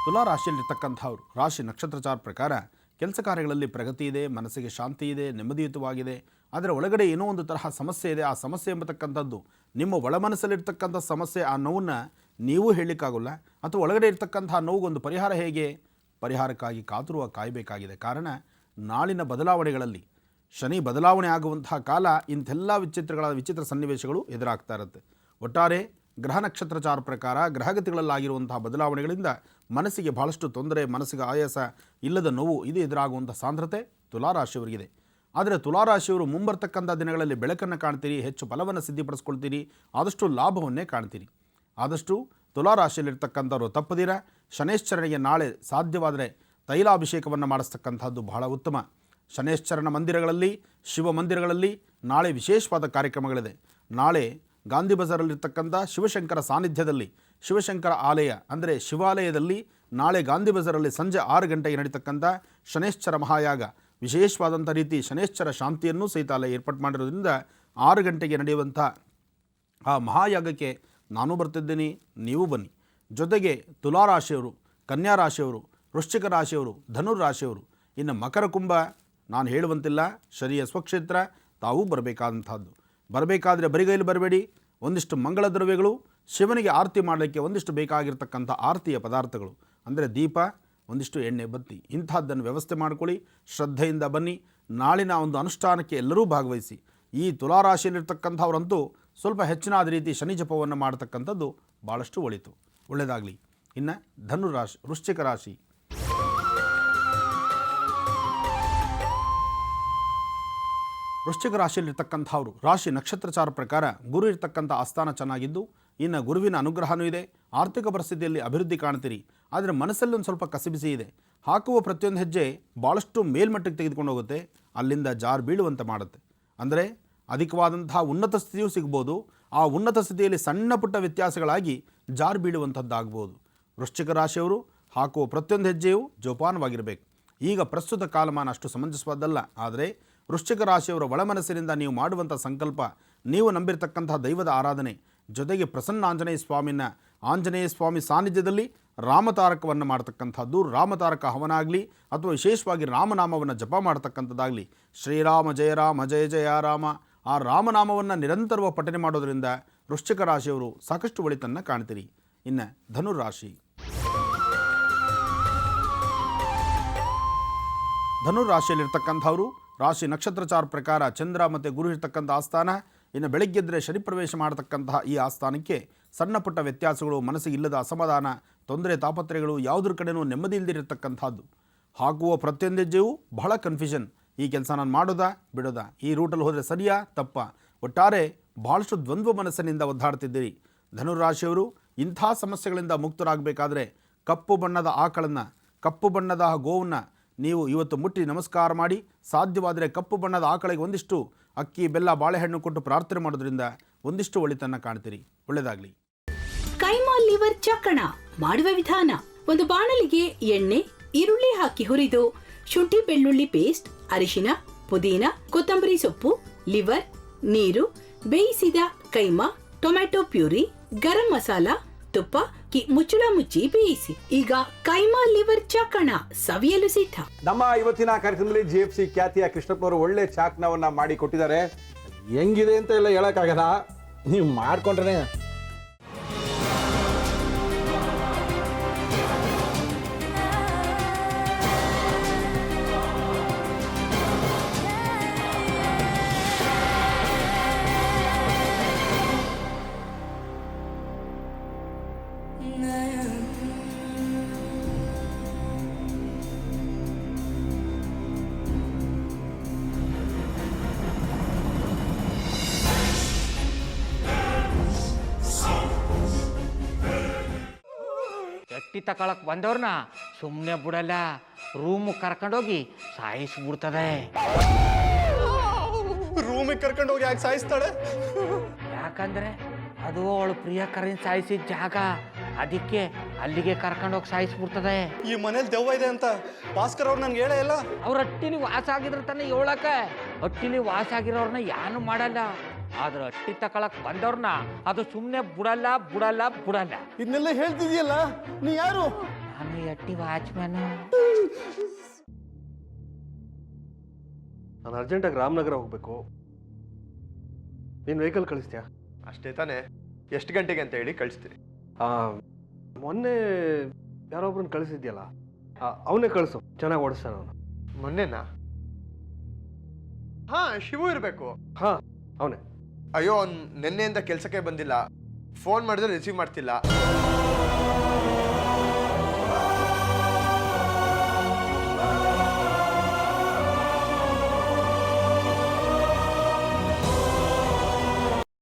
ತುಲಾ ರಾಶಿಯಲ್ಲಿರ್ತಕ್ಕಂಥವ್ರು ರಾಶಿ ನಕ್ಷತ್ರಚಾರ ಪ್ರಕಾರ ಕೆಲಸ ಕಾರ್ಯಗಳಲ್ಲಿ ಪ್ರಗತಿ ಇದೆ, ಮನಸ್ಸಿಗೆ ಶಾಂತಿ ಇದೆ, ನೆಮ್ಮದಿಯುತವಾಗಿದೆ. ಆದರೆ ಒಳಗಡೆ ಏನೋ ಒಂದು ತರಹ ಸಮಸ್ಯೆ ಇದೆ. ಆ ಸಮಸ್ಯೆ ಎಂಬತಕ್ಕಂಥದ್ದು ನಿಮ್ಮ ಒಳ ಮನಸ್ಸಲ್ಲಿರ್ತಕ್ಕಂಥ ಸಮಸ್ಯೆ. ಆ ನೋವನ್ನು ನೀವು ಹೇಳಲಿಕ್ಕಾಗಲ್ಲ. ಅಥವಾ ಒಳಗಡೆ ಇರ್ತಕ್ಕಂಥ ನೋವಿಗೊಂದು ಪರಿಹಾರ ಹೇಗೆ? ಪರಿಹಾರಕ್ಕಾಗಿ ಕಾಯಬೇಕಾಗಿದೆ. ಕಾರಣ ನಾಳಿನ ಬದಲಾವಣೆಗಳಲ್ಲಿ ಶನಿ ಬದಲಾವಣೆ ಆಗುವಂತಹ ಕಾಲ. ಇಂಥೆಲ್ಲ ವಿಚಿತ್ರ ಸನ್ನಿವೇಶಗಳು ಎದುರಾಗ್ತಾ ಇರುತ್ತೆ. ಒಟ್ಟಾರೆ ಗ್ರಹ ನಕ್ಷತ್ರಚಾರ ಪ್ರಕಾರ ಗ್ರಹಗತಿಗಳಲ್ಲಾಗಿರುವಂತಹ ಬದಲಾವಣೆಗಳಿಂದ ಮನಸ್ಸಿಗೆ ಬಹಳಷ್ಟು ತೊಂದರೆ, ಮನಸ್ಸಿಗೆ ಆಯಾಸ, ಇಲ್ಲದ ನೋವು ಇದು ಎದುರಾಗುವಂಥ ಸಾಂದ್ರತೆ ತುಲಾರಾಶಿಯವರಿಗಿದೆ. ಆದರೆ ತುಲಾರಾಶಿಯವರು ಮುಂಬರ್ತಕ್ಕಂಥ ದಿನಗಳಲ್ಲಿ ಬೆಳಕನ್ನು ಕಾಣ್ತೀರಿ, ಹೆಚ್ಚು ಫಲವನ್ನು ಸಿದ್ಧಿಪಡಿಸ್ಕೊಳ್ತೀರಿ, ಆದಷ್ಟು ಲಾಭವನ್ನೇ ಕಾಣ್ತೀರಿ. ಆದಷ್ಟು ತುಲಾರಾಶಿಯಲ್ಲಿರ್ತಕ್ಕಂಥವ್ರು ತಪ್ಪದಿರ ಶನೇಶ್ಚರನಿಗೆ ನಾಳೆ ಸಾಧ್ಯವಾದರೆ ತೈಲಾಭಿಷೇಕವನ್ನು ಮಾಡಿಸ್ತಕ್ಕಂಥದ್ದು ಬಹಳ ಉತ್ತಮ. ಶನೇಶ್ಚರನ ಮಂದಿರಗಳಲ್ಲಿ, ಶಿವ ಮಂದಿರಗಳಲ್ಲಿ ನಾಳೆ ವಿಶೇಷವಾದ ಕಾರ್ಯಕ್ರಮಗಳಿದೆ. ನಾಳೆ ಗಾಂಧಿ ಬಜಾರಲ್ಲಿರ್ತಕ್ಕಂಥ ಶಿವಶಂಕರ ಸಾನ್ನಿಧ್ಯದಲ್ಲಿ, ಶಿವಶಂಕರ ಆಲಯ ಅಂದರೆ ಶಿವಾಲಯದಲ್ಲಿ ನಾಳೆ ಗಾಂಧಿ ಬಜಾರಲ್ಲಿ ಸಂಜೆ 6 ಗಂಟೆಗೆ ನಡೀತಕ್ಕಂಥ ಶನೇಶ್ಚರ ಮಹಾಯಾಗ, ವಿಶೇಷವಾದಂಥ ರೀತಿ ಶನೇಶ್ಚರ ಶಾಂತಿಯನ್ನು ಸಹಿತ ಅಲ್ಲೇ ಏರ್ಪಾಡು ಮಾಡಿರೋದ್ರಿಂದ 6 ಗಂಟೆಗೆ ನಡೆಯುವಂಥ ಆ ಮಹಾಯಾಗಕ್ಕೆ ನಾನು ಬರ್ತಿದ್ದೀನಿ, ನೀವು ಬನ್ನಿ. ಜೊತೆಗೆ ತುಲಾರಾಶಿಯವರು, ಕನ್ಯಾ ರಾಶಿಯವರು, ವೃಶ್ಚಿಕ ರಾಶಿಯವರು, ಧನುರಾಶಿಯವರು, ಇನ್ನು ಮಕರ ಕುಂಭ ನಾನು ಹೇಳುವಂತಿಲ್ಲ, ಶನಿಯ ಸ್ವಕ್ಷೇತ್ರ, ತಾವೂ ಬರಬೇಕಾದಂಥದ್ದು. ಬರಬೇಕಾದ್ರೆ ಬರಿಗೈಲಿ ಬರಬೇಡಿ. ಒಂದಿಷ್ಟು ಮಂಗಳ ದ್ರವ್ಯಗಳು, ಶಿವನಿಗೆ ಆರತಿ ಮಾಡಲಿಕ್ಕೆ ಒಂದಿಷ್ಟು ಬೇಕಾಗಿರ್ತಕ್ಕಂಥ ಆರತಿಯ ಪದಾರ್ಥಗಳು ಅಂದರೆ ದೀಪ, ಒಂದಿಷ್ಟು ಎಣ್ಣೆ ಬತ್ತಿ, ಇಂಥದ್ದನ್ನು ವ್ಯವಸ್ಥೆ ಮಾಡಿಕೊಳ್ಳಿ. ಶ್ರದ್ಧೆಯಿಂದ ಬನ್ನಿ. ನಾಳಿನ ಒಂದು ಅನುಷ್ಠಾನಕ್ಕೆ ಎಲ್ಲರೂ ಭಾಗವಹಿಸಿ. ಈ ತುಲಾರಾಶಿಯಲ್ಲಿರ್ತಕ್ಕಂಥವ್ರಂತೂ ಸ್ವಲ್ಪ ಹೆಚ್ಚಿನಾದ ರೀತಿ ಶನಿ ಜಪವನ್ನು ಮಾಡತಕ್ಕಂಥದ್ದು ಭಾಳಷ್ಟು ಒಳ್ಳೆಯದಾಗಲಿ. ಇನ್ನು ಧನುರಾಶಿ, ವೃಶ್ಚಿಕ ರಾಶಿ. ವೃಶ್ಚಿಕ ರಾಶಿಯಲ್ಲಿರ್ತಕ್ಕಂಥವ್ರು ರಾಶಿ ನಕ್ಷತ್ರಚಾರ ಪ್ರಕಾರ ಗುರು ಇರ್ತಕ್ಕಂಥ ಆಸ್ಥಾನ ಚೆನ್ನಾಗಿದ್ದು, ಇನ್ನು ಗುರುವಿನ ಅನುಗ್ರಹವೂ ಇದೆ. ಆರ್ಥಿಕ ಪರಿಸ್ಥಿತಿಯಲ್ಲಿ ಅಭಿವೃದ್ಧಿ ಕಾಣ್ತೀರಿ. ಆದರೆ ಮನಸ್ಸಲ್ಲಿ ಒಂದು ಸ್ವಲ್ಪ ಕಸಿಬಿಸಿ ಇದೆ. ಹಾಕುವ ಪ್ರತಿಯೊಂದು ಹೆಜ್ಜೆ ಭಾಳಷ್ಟು ಮೇಲ್ಮಟ್ಟಕ್ಕೆ ತೆಗೆದುಕೊಂಡು ಹೋಗುತ್ತೆ, ಅಲ್ಲಿಂದ ಜಾರು ಬೀಳುವಂತೆ ಮಾಡುತ್ತೆ. ಅಂದರೆ ಅಧಿಕವಾದಂತಹ ಉನ್ನತ ಸ್ಥಿತಿಯೂ ಸಿಗ್ಬೋದು. ಆ ಉನ್ನತ ಸ್ಥಿತಿಯಲ್ಲಿ ಸಣ್ಣ ಪುಟ್ಟ ವ್ಯತ್ಯಾಸಗಳಾಗಿ ಜಾರು ಬೀಳುವಂಥದ್ದಾಗ್ಬೋದು. ವೃಶ್ಚಿಕ ರಾಶಿಯವರು ಹಾಕುವ ಪ್ರತಿಯೊಂದು ಹೆಜ್ಜೆಯೂ ಜೋಪಾನವಾಗಿರಬೇಕು. ಈಗ ಪ್ರಸ್ತುತ ಕಾಲಮಾನ ಅಷ್ಟು ಸಮಂಜಸವಾದಲ್ಲ. ಆದರೆ ವೃಶ್ಚಿಕ ರಾಶಿಯವರ ಒಳಮನಸ್ಸಿನಿಂದ ನೀವು ಮಾಡುವಂಥ ಸಂಕಲ್ಪ, ನೀವು ನಂಬಿರ್ತಕ್ಕಂತಹ ದೈವದ ಆರಾಧನೆ, ಜೊತೆಗೆ ಪ್ರಸನ್ನ ಆಂಜನೇಯ ಸ್ವಾಮಿ ಸಾನ್ನಿಧ್ಯದಲ್ಲಿ ರಾಮತಾರಕವನ್ನು ಮಾಡ್ತಕ್ಕಂಥದ್ದು, ರಾಮತಾರಕ ಹವನಾಗಲಿ ಅಥವಾ ವಿಶೇಷವಾಗಿ ರಾಮನಾಮವನ್ನು ಜಪ ಮಾಡ್ತಕ್ಕಂಥದ್ದಾಗಲಿ, ಶ್ರೀರಾಮ ಜಯ ರಾಮ ಜಯ ಜಯ ರಾಮ, ಆ ರಾಮನಾಮವನ್ನು ನಿರಂತರವಾಗಿ ಪಠನೆ ಮಾಡೋದರಿಂದ ವೃಶ್ಚಿಕ ರಾಶಿಯವರು ಸಾಕಷ್ಟು ಒಳಿತನ್ನು ಕಾಣ್ತೀರಿ. ಇನ್ನು ಧನುರಾಶಿ. ಧನುರಾಶಿಯಲ್ಲಿರ್ತಕ್ಕಂಥವರು ರಾಶಿ ನಕ್ಷತ್ರಚಾರ ಪ್ರಕಾರ ಚಂದ್ರ ಮತ್ತು ಗುರು ಇರ್ತಕ್ಕಂಥ ಆಸ್ಥಾನ. ಇನ್ನು ಬೆಳಗ್ಗೆದ್ದರೆ ಶನಿ ಪ್ರವೇಶ ಮಾಡತಕ್ಕಂತಹ ಈ ಆಸ್ಥಾನಕ್ಕೆ ಸಣ್ಣ ಪುಟ್ಟ ವ್ಯತ್ಯಾಸಗಳು, ಮನಸ್ಸಿಗೆ ಇಲ್ಲದ ಅಸಮಾಧಾನ, ತೊಂದರೆ, ತಾಪತ್ರೆಗಳು, ಯಾವುದ್ರ ಕಡೆಯೂ ನೆಮ್ಮದಿ ಇಲ್ಲದಿರತಕ್ಕಂಥದ್ದು. ಹಾಕುವ ಪ್ರತಿಯೊಂದು ಹೆಜ್ಜೆಯೂ ಬಹಳ ಕನ್ಫ್ಯೂಷನ್. ಈ ಕೆಲಸ ನಾನು ಮಾಡೋದಾ ಬಿಡೋದಾ, ಈ ರೂಟಲ್ಲಿ ಹೋದರೆ ಸರಿಯಾ ತಪ್ಪಾ, ಒಟ್ಟಾರೆ ಭಾಳಷ್ಟು ದ್ವಂದ್ವ ಮನಸ್ಸಿನಿಂದ ಒದ್ದಾಡ್ತಿದ್ದೀರಿ. ಧನುರಾಶಿಯವರು ಇಂಥ ಸಮಸ್ಯೆಗಳಿಂದ ಮುಕ್ತರಾಗಬೇಕಾದ್ರೆ ಕಪ್ಪು ಬಣ್ಣದ ಗೋವನ್ನು ನೀವು ಇವತ್ತು ಮುಟ್ಟಿ ನಮಸ್ಕಾರ ಮಾಡಿ, ಸಾಧ್ಯವಾದರೆ ಕಪ್ಪು ಬಣ್ಣದ ಆಕಳಿಗೆ ಒಂದಿಷ್ಟು ಅಕ್ಕಿ, ಬೆಲ್ಲ, ಬಾಳೆಹಣ್ಣು ಕೊಟ್ಟು ಪ್ರಾರ್ಥನೆ ಮಾಡೋದ್ರಿಂದ ಒಂದಿಷ್ಟು ಒಳಿತನ್ನು ಕಾಣ್ತೀರಿ. ಒಳ್ಳೆಯದಾಗಲಿ. ಕೈಮಾ ಲಿವರ್ ಚಕ್ಕಣ ಮಾಡುವ ವಿಧಾನ: ಒಂದು ಬಾಣಲಿಗೆ ಎಣ್ಣೆ, ಈರುಳ್ಳಿ ಹಾಕಿ ಹುರಿದು ಶುಂಠಿ ಬೆಳ್ಳುಳ್ಳಿ ಪೇಸ್ಟ್, ಅರಿಶಿನ, ಪುದೀನ, ಕೊತ್ತಂಬರಿ ಸೊಪ್ಪು, ಲಿವರ್, ನೀರು, ಬೇಯಿಸಿದ ಕೈಮಾ, ಟೊಮ್ಯಾಟೊ ಪ್ಯೂರಿ, ಗರಂ ಮಸಾಲ, ತುಪ್ಪ ಮುಚ್ಚಳ ಮುಚ್ಚಿ ಬೇಯಿಸಿ. ಈಗ ಕೈಮಾ ಲಿವರ್ ಚಾಕಣ ಸವಿಯಲು ಸಿದ್ಧ. ನಮ್ಮ ಇವತ್ತಿನ ಕಾರ್ಯಕ್ರಮದಲ್ಲಿ GFC ಖ್ಯಾತಿಯ ಕೃಷ್ಣಪ್ಪನವರು ಒಳ್ಳೆ ಚಾಕ್ನವನ್ನ ಮಾಡಿ ಕೊಟ್ಟಿದ್ದಾರೆ. ಹೆಂಗಿದೆ ಅಂತ ಎಲ್ಲ ಹೇಳಕ್ಕಾಗಲ್ಲ, ನೀವು ಮಾಡ್ಕೊಂಡ್ರೆ. ಎಟ್ಟಿ ತಕೊಳಕ್ ಬಂದವ್ರನ್ನ ಸುಮ್ಮನೆ ಬಿಡಲ್ಲ, ರೂಮ್ ಕರ್ಕೊಂಡೋಗಿ ಸಾಯಿಸ್ಬಿಡ್ತದೆ. ರೂಮಿಗೆ ಕರ್ಕೊಂಡೋಗಿ ಯಾಕೆ ಸಾಯಿಸ್ತಾಳೆ? ಯಾಕಂದ್ರೆ ಅದು ಅವಳು ಪ್ರಿಯಕರನ್ ಸಾಯಿಸಿದ ಜಾಗ, ಅದಕ್ಕೆ ಅಲ್ಲಿಗೆ ಕರ್ಕೊಂಡೋಗಿ ಸಾಯಿಸ್ಬಿಡ್ತದೆ. ಈ ಮನೇಲಿ ದೆವ್ವ ಇದೆ ಅಂತ ಭಾಸ್ಕರ್ ಅವ್ರು ನನ್ಗೆ ಹೇಳೇ ಇಲ್ಲ. ಅವ್ರ ಹಟ್ಟಿಲಿ ವಾಸ ಆಗಿದ್ರೆ ತಾನೆ ಹೇಳಕ. ಹಟ್ಟಿಲಿ ವಾಸ ಆಗಿರೋರ್ನ ಯಾನು ಮಾಡಲ್ಲ, ಆದ್ರೆ ಹಟ್ಟಿ ತಕೊಳಕ್ ಬಂದವ್ರನ್ನ ಅದು ಸುಮ್ಮನೆ ಬಿಡಲ್ಲ. ಇದನ್ನೆಲ್ಲ ಹೇಳ್ತಿದ್ಯಲ್ಲ, ನೀ ಯಾರು? ನಾನು ಎಟ್ಟಿ ವಾಚ್ಮ್ಯಾನು. ನಾನು ಅರ್ಜೆಂಟಾಗಿ ರಾಮನಗರ ಹೋಗ್ಬೇಕು. ನೀನು ವೆಹಿಕಲ್ ಕಳಿಸ್ತೀಯಾ? ಅಷ್ಟೇ ತಾನೇ, ಎಷ್ಟು ಗಂಟೆಗೆ ಅಂತ ಹೇಳಿ ಕಳಿಸ್ತೀರಿ. ಮೊನ್ನೆ ಯಾರೊಬ್ರನ್ನ ಕಳಿಸಿದ್ಯಲ್ಲ, ಅವನೇ ಕಳಿಸು, ಚೆನ್ನಾಗಿ ಓಡಿಸ್ತಾನೆ ಅವನು. ಮೊನ್ನೆನಾ? ಹಾ, ಶಿವು ಇರಬೇಕು. ಹಾಂ, ಅವನೇ. ಅಯ್ಯೋ, ಅವ್ನು ನಿನ್ನೆಯಿಂದ ಕೆಲಸಕ್ಕೆ ಬಂದಿಲ್ಲ. ಫೋನ್ ಮಾಡಿದ್ರೆ ರಿಸೀವ್ ಮಾಡ್ತಿಲ್ಲ.